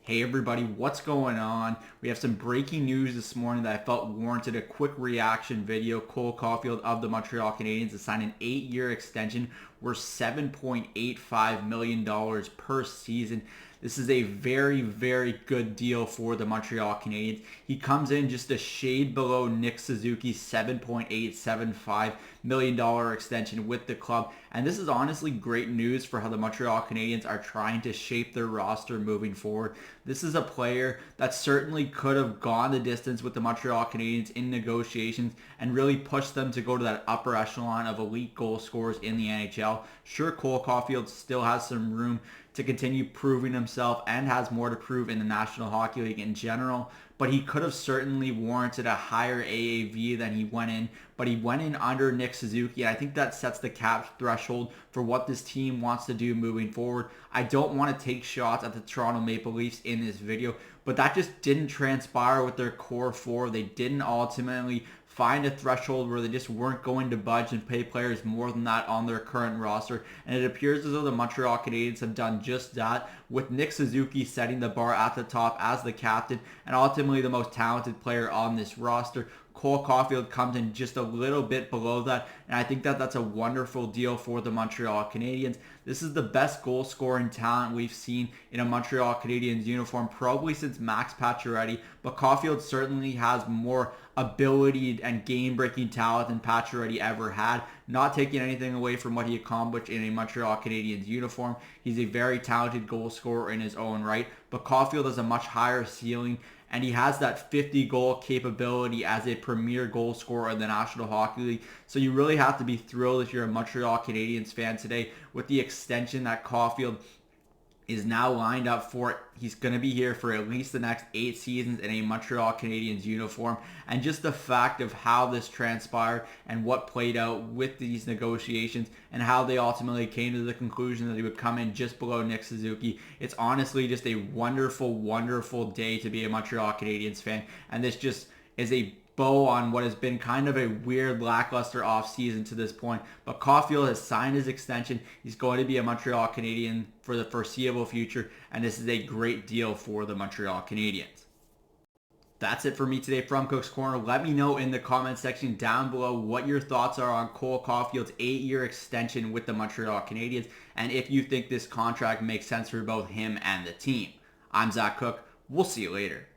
Hey everybody, what's going on? We have some breaking news this morning that I felt warranted a quick reaction video. Cole Caufield of the Montreal Canadiens has signed an 8-year extension worth $7.85 million per season. This is a very, very good deal for the Montreal Canadiens. He comes in just a shade below Nick Suzuki's $7.875 million extension with the club. And this is honestly great news for how the Montreal Canadiens are trying to shape their roster moving forward. This is a player that certainly could have gone the distance with the Montreal Canadiens in negotiations and really pushed them to go to that upper echelon of elite goal scorers in the NHL. Sure, Cole Caufield still has some room to continue proving himself and has more to prove in the National Hockey League in general, but he could have certainly warranted a higher AAV than he went in, but he went in under Nick Suzuki, and I think that sets the cap threshold for what this team wants to do moving forward. I don't want to take shots at the Toronto Maple Leafs in this video, but that just didn't transpire with their core four. They didn't ultimately find a threshold where they just weren't going to budge and pay players more than that on their current roster. And it appears as though the Montreal Canadiens have done just that, with Nick Suzuki setting the bar at the top as the captain and ultimately the most talented player on this roster. Cole Caufield comes in just a little bit below that, and I think that that's a wonderful deal for the Montreal Canadiens. This is the best goal-scoring talent we've seen in a Montreal Canadiens uniform probably since Max Pacioretty, but Caufield certainly has more ability and game-breaking talent than Pacioretty ever had. Not taking anything away from what he accomplished in a Montreal Canadiens uniform. He's a very talented goal scorer in his own right, but Caufield has a much higher ceiling, and he has that 50-goal capability as a premier goal scorer in the National Hockey League. So you really have to be thrilled if you're a Montreal Canadiens fan today with the extension that Caufield is now lined up for. He's going to be here for at least the next 8 seasons in a Montreal Canadiens uniform. And just the fact of how this transpired and what played out with these negotiations and how they ultimately came to the conclusion that he would come in just below Nick Suzuki. It's honestly just a wonderful, wonderful day to be a Montreal Canadiens fan. And this just is a bow on what has been kind of a weird lackluster offseason to this point. But Caufield has signed his extension. He's going to be a Montreal Canadien for the foreseeable future, and this is a great deal for the Montreal Canadiens. That's it for me today from Cook's Corner. Let me know in the comment section down below what your thoughts are on Cole Caufield's 8-year extension with the Montreal Canadiens, and if you think this contract makes sense for both him and the team. I'm Zach Cook. We'll see you later.